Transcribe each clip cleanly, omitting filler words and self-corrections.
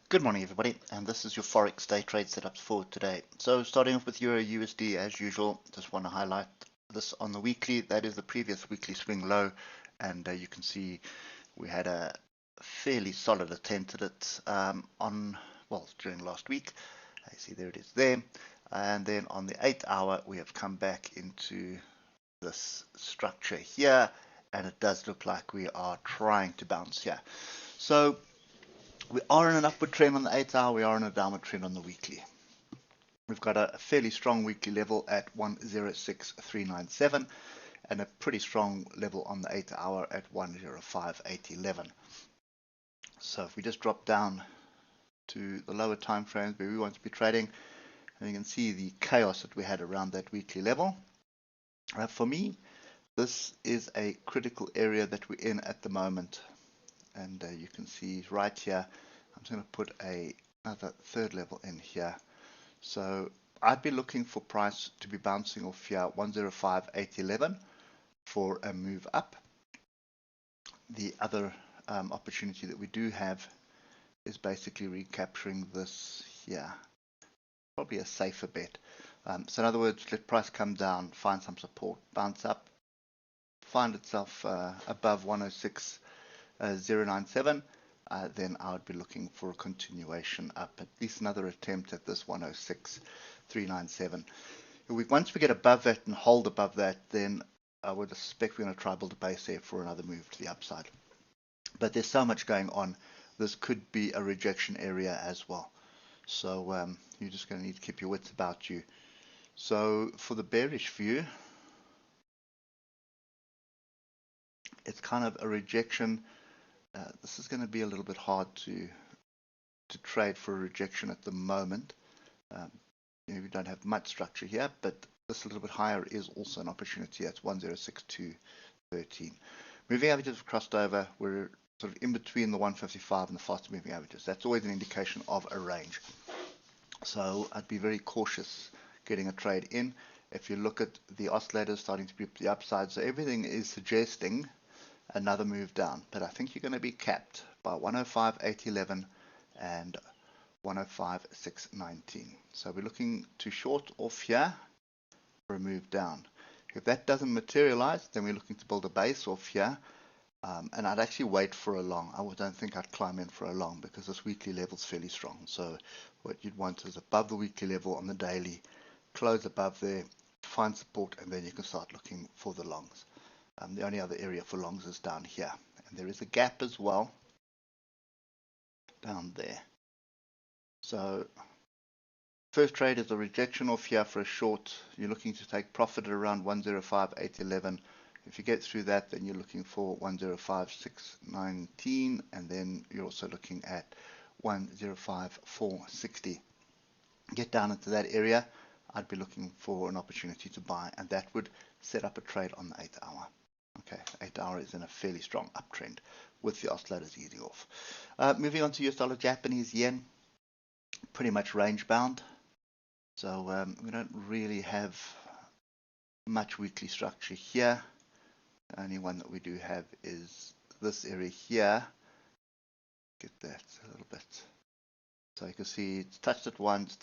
Good morning, everybody, and this is your Forex Day trade setups for today. So starting off with Euro USD as usual, just want to highlight this on the weekly. That is the previous weekly swing low, and you can see we had a fairly solid attempt at it during last week. You see there it is there, and then on the 8-hour we have come back into this structure here, and it does look like we are trying to bounce here. So we are in an upward trend on the 8-hour, we are in a downward trend on the weekly. We've got a fairly strong weekly level at 106.397 and a pretty strong level on the 8-hour at 105.811. So if we just drop down to the lower time frames where we want to be trading, and you can see the chaos that we had around that weekly level. For me, this is a critical area that we're in at the moment. And you can see right here, I'm just going to put another third level in here. So I'd be looking for price to be bouncing off here 105.811 for a move up. The other opportunity that we do have is basically recapturing this here. Probably a safer bet. So in other words, let price come down, find some support, bounce up, find itself above 106.097, then I would be looking for a continuation up, at least another attempt at this 106.397. Once we get above that and hold above that, then I would suspect we're going to try build a base there for another move to the upside. But there's so much going on, this could be a rejection area as well. So you're just going to need to keep your wits about you. So for the bearish view, it's kind of a rejection. This is going to be a little bit hard to trade for a rejection at the moment. We don't have much structure here, but this a little bit higher is also an opportunity. That's 106.213. Moving averages have crossed over. We're sort of in between the 155 and the faster moving averages. That's always an indication of a range. So I'd be very cautious getting a trade in. If you look at the oscillators starting to be the upside, so everything is suggesting another move down, but I think you're going to be capped by 105.811 and 105.619. So we're looking to short off here for a move down. If that doesn't materialize, then we're looking to build a base off here, and I'd actually wait for a long. I don't think I'd climb in for a long because this weekly level is fairly strong. So what you'd want is above the weekly level on the daily, close above there, find support, and then you can start looking for the longs. The only other area for longs is down here, and there is a gap as well down there. So first trade is a rejection off here for a short. You're looking to take profit at around 105.811. If you get through that, then you're looking for 105.619, and then you're also looking at 105.460. Get down into that area, I'd be looking for an opportunity to buy, and that would set up a trade on the 8-hour. Okay, 8-hour is in a fairly strong uptrend with the oscillators easing off. Moving on to US dollar Japanese yen, pretty much range bound. So we don't really have much weekly structure here. The only one that we do have is this area here. Get that a little bit. So you can see it's touched it once,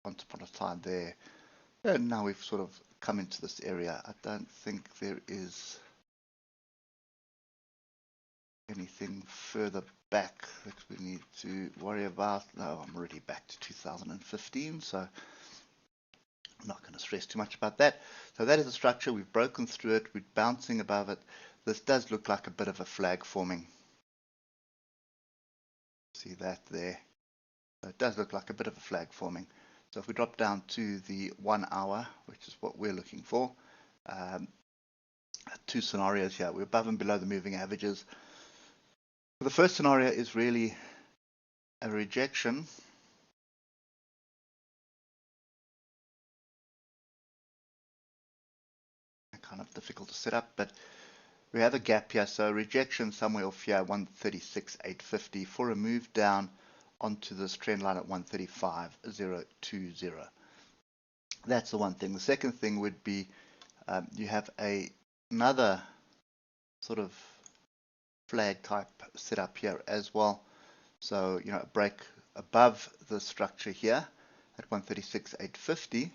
once upon a time there. And now we've sort of come into this area. I don't think there is anything further back that we need to worry about. No, I'm already back to 2015, so I'm not going to stress too much about that. So that is the structure. We've broken through it. We're bouncing above it. This does look like a bit of a flag forming. See that there? So it does look like a bit of a flag forming. So if we drop down to the 1 hour, which is what we're looking for, two scenarios here. We're above and below the moving averages. The first scenario is really a rejection. Kind of difficult to set up, but we have a gap here. So rejection somewhere off here, 136.850 for a move down onto this trend line at 135.020. That's the one thing. The second thing would be you have another sort of flag type setup here as well. So, you know, a break above the structure here at 136.850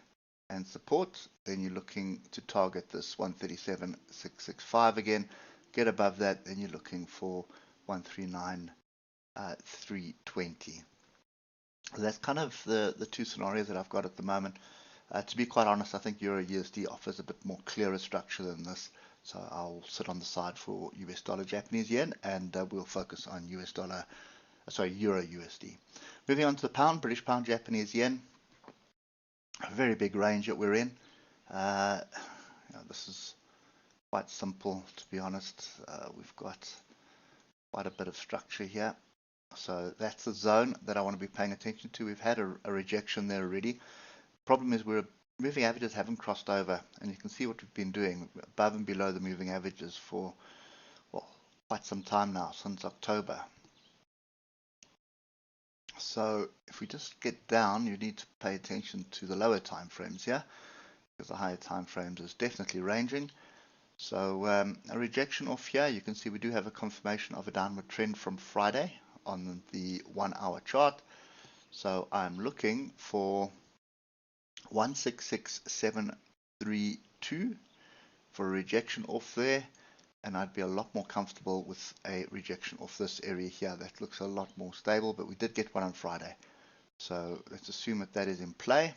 and support, then you're looking to target this 137.665 again. Get above that, then you're looking for 139.320. So that's kind of the two scenarios that I've got at the moment. To be quite honest, I think Euro USD offers a bit more clearer structure than this. So I'll sit on the side for US dollar Japanese yen, and we'll focus on Euro USD. Moving on to the pound, British pound Japanese yen. A very big range that we're in. This is quite simple, to be honest. We've got quite a bit of structure here. So that's the zone that I want to be paying attention to. We've had a rejection there already. Problem is moving averages haven't crossed over, and you can see what we've been doing above and below the moving averages for, well, quite some time now, since October. So if we just get down, you need to pay attention to the lower time frames here, because the higher time frames is definitely ranging. So a rejection off here, you can see we do have a confirmation of a downward trend from Friday on the 1 hour chart. So I'm looking for 166.732 for a rejection off there, and I'd be a lot more comfortable with a rejection off this area here. That looks a lot more stable, but we did get one on Friday, so let's assume that is in play.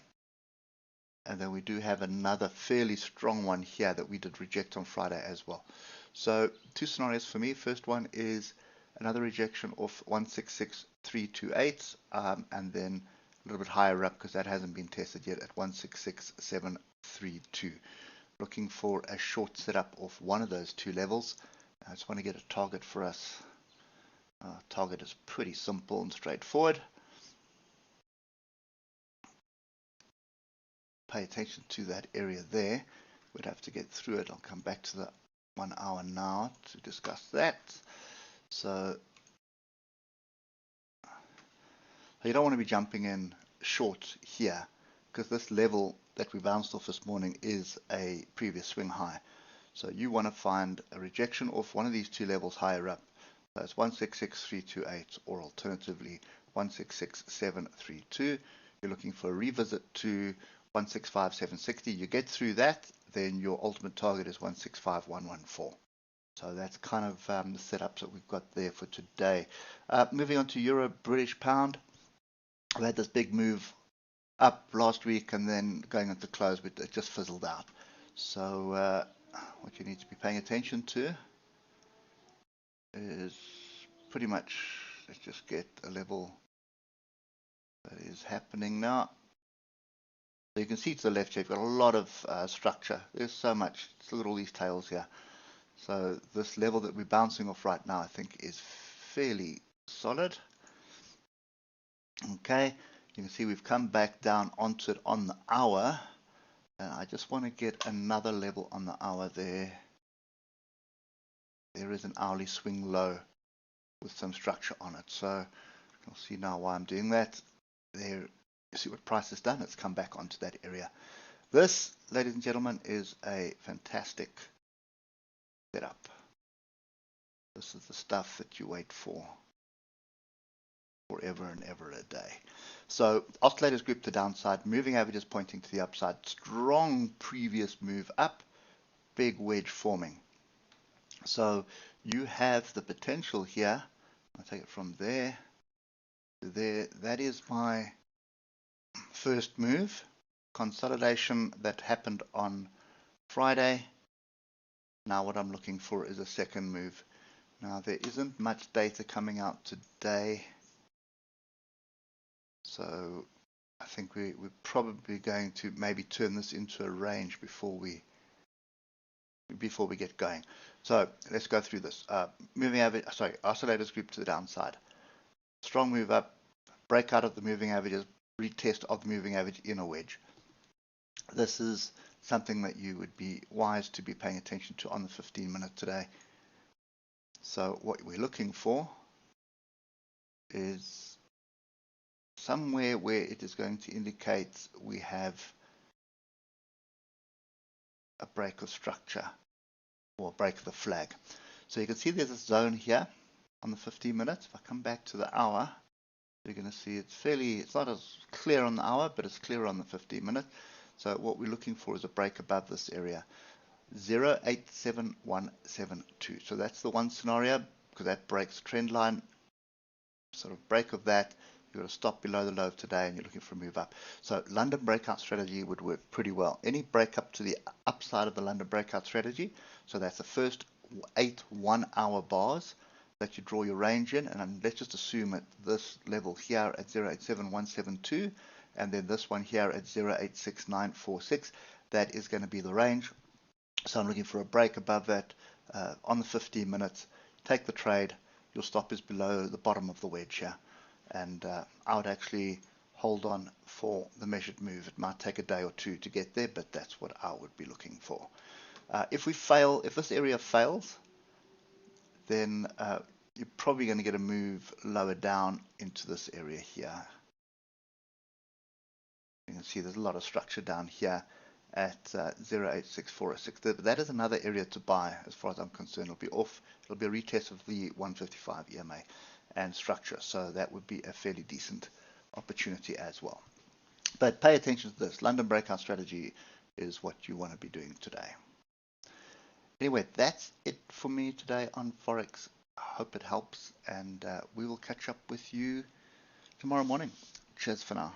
And then we do have another fairly strong one here that we did reject on Friday as well. So two scenarios for me. First one is another rejection off 166.328, and then a little bit higher up because that hasn't been tested yet at 166.732. Looking for a short setup off one of those two levels. I just want to get a target for us. Target is pretty simple and straightforward. Pay attention to that area there. We'd have to get through it. I'll come back to the 1 hour now to discuss that. So you don't want to be jumping in short here, because this level that we bounced off this morning is a previous swing high. So you want to find a rejection off one of these two levels higher up. That's 166.328 or alternatively 166.732. You're looking for a revisit to 165.760. You get through that, then your ultimate target is 165.114. So that's kind of the setups that we've got there for today. Moving on to Euro British Pound. We had this big move up last week and then going into close, but it just fizzled out. So what you need to be paying attention to is pretty much, let's just get a level that is happening now. So you can see to the left here, you've got a lot of structure. There's so much. Just look at all these tails here. So this level that we're bouncing off right now, I think, is fairly solid. Okay, you can see we've come back down onto it on the hour. And I just want to get another level on the hour there. There is an hourly swing low with some structure on it. So you'll see now why I'm doing that. There. You see what price has done? It's come back onto that area. This, ladies and gentlemen, is a fantastic setup. This is the stuff that you wait for forever and ever a day. So oscillators group to downside, moving averages pointing to the upside, strong previous move up, big wedge forming. So you have the potential here. I'll take it from there to there. That is my first move, consolidation that happened on Friday. Now what I'm looking for is a second move. Now there isn't much data coming out today, so I think we're probably going to maybe turn this into a range before we get going. So let's go through this. Moving average, oscillators group to the downside. Strong move up, break out of the moving averages, retest of the moving average in a wedge. This is something that you would be wise to be paying attention to on the 15-minute today. So what we're looking for is somewhere where it is going to indicate we have a break of structure or break of the flag. So you can see there's a zone here on the 15 minutes. If I come back to the hour, You're going to see it's not as clear on the hour, but it's clear on the 15-minute. So what we're looking for is a break above this area, 087172. So that's the one scenario, because that breaks trend line. Sort of break of that, you've got to stop below the low of today, and you're looking for a move up. So London breakout strategy would work pretty well. Any break up to the upside of the London breakout strategy, so that's the first 8 1-hour bars that you draw your range in, and let's just assume at this level here at 087172, and then this one here at 086946, that is going to be the range. So I'm looking for a break above that on the 15 minutes. Take the trade. Your stop is below the bottom of the wedge here, and I would actually hold on for the measured move. It might take a day or two to get there, but that's what I would be looking for. If this area fails, then you're probably going to get a move lower down into this area here. You can see there's a lot of structure down here at 086406. That is another area to buy as far as I'm concerned. It'll be a retest of the 155 EMA and structure, so that would be a fairly decent opportunity as well. But pay attention to this. London breakout strategy is what you want to be doing today. Anyway, that's it for me today on Forex. I hope it helps, and we will catch up with you tomorrow morning. Cheers for now.